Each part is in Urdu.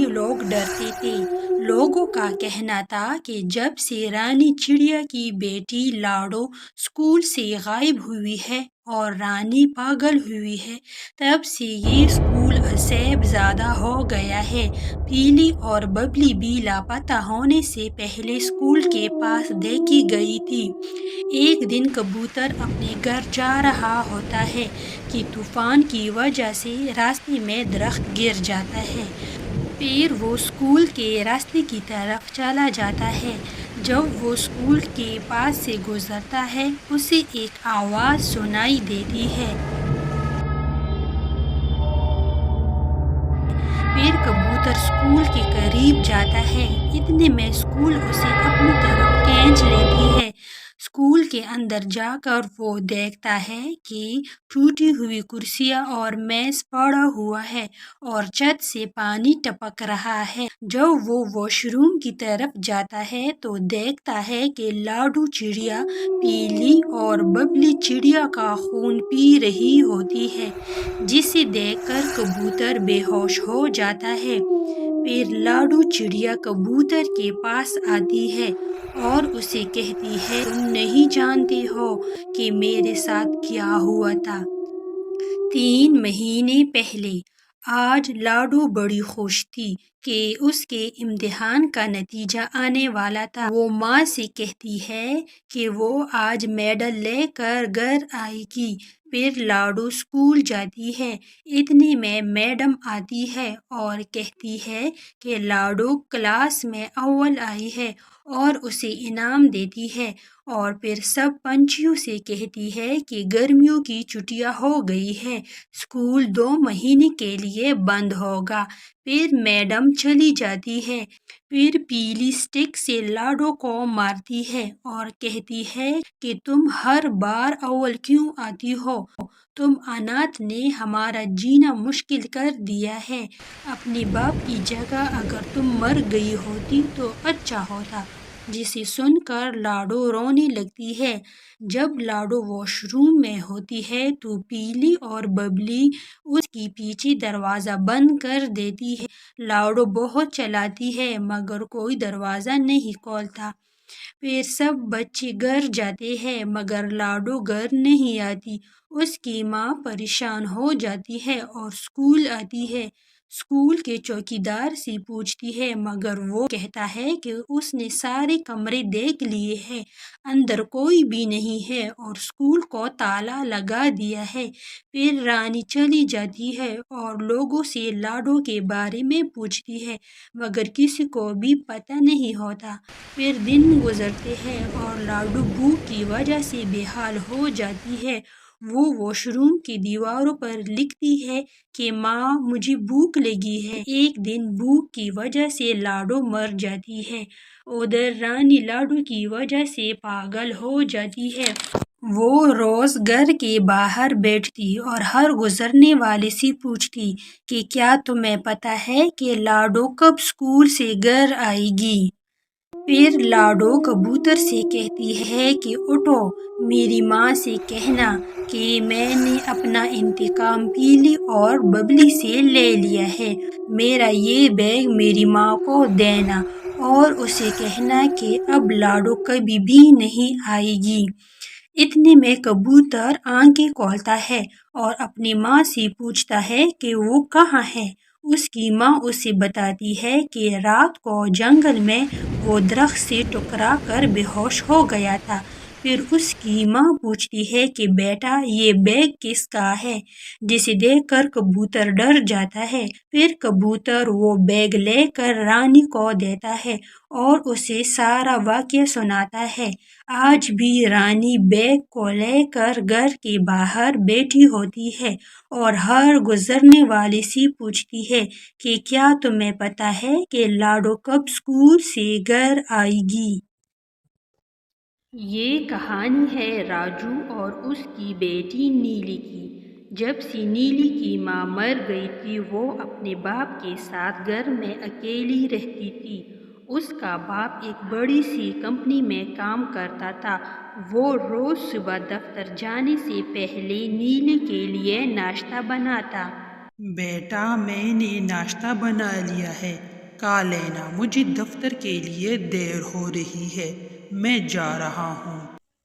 بھی لوگ ڈرتے تھے۔ لوگوں کا کہنا تھا کہ جب سے رانی چڑیا کی بیٹی لاڈو اسکول سے غائب ہوئی ہے اور رانی پاگل ہوئی ہے، تب سے یہ اسکول عذاب زدہ ہو گیا ہے۔ پیلی اور ببلی بھی لاپتہ ہونے سے پہلے اسکول کے پاس دیکھی گئی تھی۔ ایک دن کبوتر اپنے گھر جا رہا ہوتا ہے کہ طوفان کی وجہ سے راستے میں درخت گر جاتا ہے۔ پھر وہ اسکول کے راستے کی طرف چلا جاتا ہے۔ جب وہ اسکول کے پاس سے گزرتا ہے، اسے ایک آواز سنائی دیتی ہے۔ پھر کبوتر اسکول کے قریب جاتا ہے۔ اتنے میں اسکول اسے اپنی طرف کھینچ لیتی ہے۔ اسکول کے اندر جا کر وہ دیکھتا ہے کہ ٹوٹی ہوئی کرسیاں اور میز پڑا ہوا ہے اور چھت سے پانی ٹپک رہا ہے۔ جب وہ واش روم کی طرف جاتا ہے تو دیکھتا ہے کہ لاڈو چڑیا پیلی اور ببلی چڑیا کا خون پی رہی ہوتی ہے، جسے دیکھ کر کبوتر بے ہوش ہو جاتا ہے۔ پھر لاڈو چڑیا کبوتر کے پاس آتی ہے اور اسے کہتی ہے، تم نہیں جانتے ہو کہ میرے ساتھ کیا ہوا تھا۔ 3 مہینے پہلے۔ آج لاڈو بڑی خوش تھی کہ اس کے امتحان کا نتیجہ آنے والا تھا۔ وہ ماں سے کہتی ہے کہ وہ آج میڈل لے کر گھر آئے گی۔ پھر لاڈو اسکول جاتی ہے۔ اتنے میں میڈم آتی ہے اور کہتی ہے کہ لاڈو کلاس میں اول آئی ہے اور اسے انعام دیتی ہے، اور پھر سب پنچھیوں سے کہتی ہے کہ گرمیوں کی چھٹیاں ہو گئی ہیں، اسکول 2 مہینے کے لیے بند ہوگا۔ پھر میڈم چلی جاتی ہے۔ پھر پیلی اسٹک سے لاڈو کو مارتی ہے اور کہتی ہے کہ تم ہر بار اول کیوں آتی ہو؟ تم اناتھ نے ہمارا جینا مشکل کر دیا ہے۔ اپنے باپ کی جگہ اگر تم مر گئی ہوتی تو اچھا ہوتا۔ جسے سن کر لاڈو رونے لگتی ہے۔ جب لاڈو واش روم میں ہوتی ہے تو پیلی اور ببلی اس کی پیچھے دروازہ بند کر دیتی ہے۔ لاڈو بہت چلاتی ہے مگر کوئی دروازہ نہیں کھولتا۔ پھر سب بچے گھر جاتے ہیں مگر لاڈو گھر نہیں آتی۔ اس کی ماں پریشان ہو جاتی ہے اور اسکول آتی ہے۔ اسکول کے چوکیدار سے پوچھتی ہے مگر وہ کہتا ہے کہ اس نے سارے کمرے دیکھ لیے ہیں، اندر کوئی بھی نہیں ہے اور اسکول کو تالا لگا دیا ہے۔ پھر رانی چلی جاتی ہے اور لوگوں سے لاڈو کے بارے میں پوچھتی ہے مگر کسی کو بھی پتہ نہیں ہوتا۔ پھر دن گزرتے ہیں اور لاڈو بھوک کی وجہ سے بے حال ہو جاتی ہے۔ وہ واش روم کی دیواروں پر لکھتی ہے کہ ماں مجھے بھوک لگی ہے۔ ایک دن بھوک کی وجہ سے لاڈو مر جاتی ہے۔ ادھر رانی لاڈو کی وجہ سے پاگل ہو جاتی ہے۔ وہ روز گھر کے باہر بیٹھتی اور ہر گزرنے والے سے پوچھتی کہ کیا تمہیں پتہ ہے کہ لاڈو کب اسکول سے گھر آئے گی؟ پھر لاڈو کبوتر سے کہتی ہے کہ اٹھو، میری ماں سے کہنا کہ میں نے اپنا انتقام پیلی اور ببلی سے لے لیا ہے۔ میرا یہ بیگ میری ماں کو دینا اور اسے کہنا کہ اب لاڈو کبھی بھی نہیں آئے گی۔ اتنے میں کبوتر آنکھیں کھولتا ہے اور اپنی ماں سے پوچھتا ہے کہ وہ کہاں ہے۔ اس کی ماں اسے بتاتی ہے کہ رات کو جنگل میں وہ درخت سے ٹکرا کر بے ہوش ہو گیا تھا۔ پھر اس کی ماں پوچھتی ہے کہ بیٹا یہ بیگ کس کا ہے؟ جسے دیکھ کر کبوتر ڈر جاتا ہے۔ پھر کبوتر وہ بیگ لے کر رانی کو دیتا ہے اور اسے سارا واقعہ سناتا ہے۔ آج بھی رانی بیگ کو لے کر گھر کے باہر بیٹھی ہوتی ہے اور ہر گزرنے والے سے پوچھتی ہے کہ کیا تمہیں پتہ ہے کہ لاڈو کب اسکول سے گھر آئے گی؟ یہ کہانی ہے راجو اور اس کی بیٹی نیلی کی۔ جب سے نیلی کی ماں مر گئی تھی وہ اپنے باپ کے ساتھ گھر میں اکیلی رہتی تھی۔ اس کا باپ ایک بڑی سی کمپنی میں کام کرتا تھا۔ وہ روز صبح دفتر جانے سے پہلے نیلی کے لیے ناشتہ بناتا۔ بیٹا میں نے ناشتہ بنا لیا ہے، کھا لینا، مجھے دفتر کے لیے دیر ہو رہی ہے، میں جا رہا ہوں۔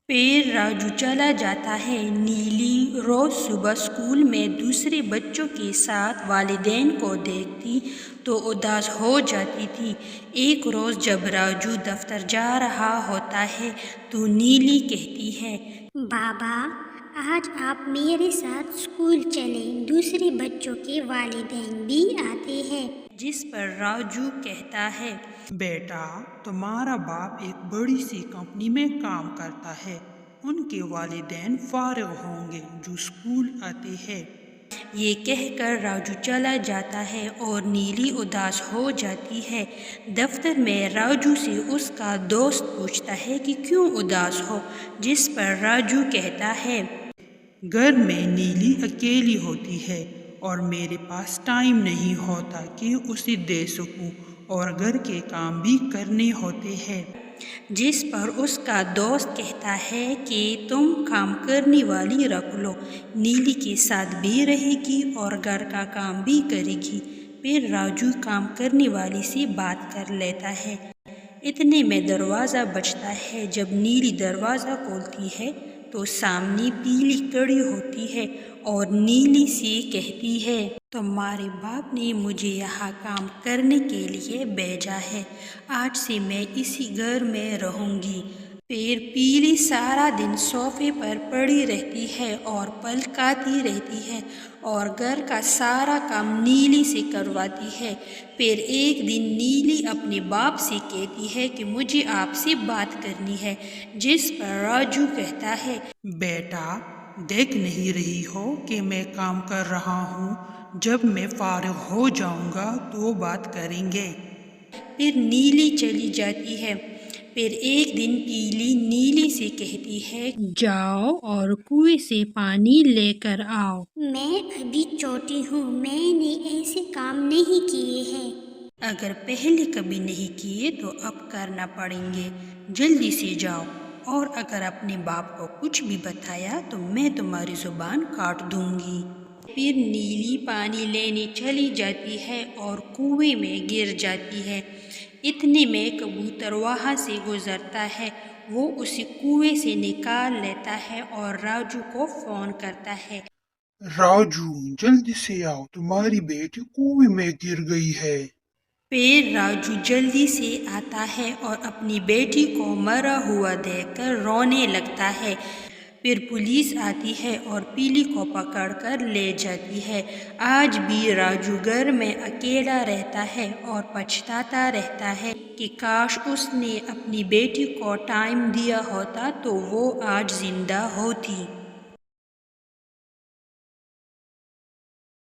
پھر راجو چلا جاتا ہے۔ نیلی روز صبح اسکول میں دوسرے بچوں کے ساتھ والدین کو دیکھتی تو اداس ہو جاتی تھی۔ ایک روز جب راجو دفتر جا رہا ہوتا ہے تو نیلی کہتی ہے، بابا آج آپ میرے ساتھ اسکول چلیں، دوسرے بچوں کے والدین بھی آتے ہیں۔ جس پر راجو کہتا ہے، بیٹا تمہارا باپ ایک بڑی سی کمپنی میں کام کرتا ہے، ان کے والدین فارغ ہوں گے جو اسکول آتے ہیں۔ یہ کہہ کر راجو چلا جاتا ہے اور نیلی اداس ہو جاتی ہے۔ دفتر میں راجو سے اس کا دوست پوچھتا ہے کہ کیوں اداس ہو، جس پر راجو کہتا ہے، گھر میں نیلی اکیلی ہوتی ہے اور میرے پاس ٹائم نہیں ہوتا کہ اسے دے سکوں اور گھر کے کام بھی کرنے ہوتے ہیں۔ جس پر اس کا دوست کہتا ہے کہ تم کام کرنے والی رکھ لو، نیلی کے ساتھ بھی رہے گی اور گھر کا کام بھی کرے گی۔ پھر راجو کام کرنے والی سے بات کر لیتا ہے۔ اتنے میں دروازہ بجتا ہے۔ جب نیلی دروازہ کھولتی ہے تو سامنے پیلی کھڑی ہوتی ہے اور نیلی سے کہتی ہے، تمہارے باپ نے مجھے یہاں کام کرنے کے لیے بھیجا ہے، آج سے میں اسی گھر میں رہوں گی۔ پھر پیلی سارا دن صوفے پر پڑی رہتی ہے اور پل کھاتی رہتی ہے اور گھر کا سارا کام نیلی سے کرواتی ہے۔ پھر ایک دن نیلی اپنے باپ سے کہتی ہے کہ مجھے آپ سے بات کرنی ہے، جس پر راجو کہتا ہے، بیٹا دیکھ نہیں رہی ہو کہ میں کام کر رہا ہوں، جب میں فارغ ہو جاؤں گا تو بات کریں گے۔ پھر نیلی چلی جاتی ہے۔ پھر ایک دن پیلی نیلی سے کہتی ہے، جاؤ اور کنویں سے پانی لے کر آؤ۔ میں ابھی چھوٹی ہوں، میں نے ایسے کام نہیں کیے ہیں۔ اگر پہلے کبھی نہیں کیے تو اب کرنا پڑیں گے، جلدی سے جاؤ، اور اگر اپنے باپ کو کچھ بھی بتایا تو میں تمہاری زبان کاٹ دوں گی۔ پھر نیلی پانی لینے چلی جاتی ہے اور کنویں میں گر جاتی ہے۔ اتنے میں کبوتر وہاں سے گزرتا ہے، وہ اسے کنویں سے نکال لیتا ہے اور راجو کو فون کرتا ہے۔ راجو جلدی سے آؤ، تمہاری بیٹی کنویں میں گر گئی ہے۔ پھر راجو جلدی سے آتا ہے اور اپنی بیٹی کو مرا ہوا دیکھ کر رونے لگتا ہے۔ پھر پولیس آتی ہے اور پیلی کو پکڑ کر لے جاتی ہے۔ آج بھی راجو گھر میں اکیلا رہتا ہے اور پچھتاتا رہتا ہے کہ کاش اس نے اپنی بیٹی کو ٹائم دیا ہوتا تو وہ آج زندہ ہوتی۔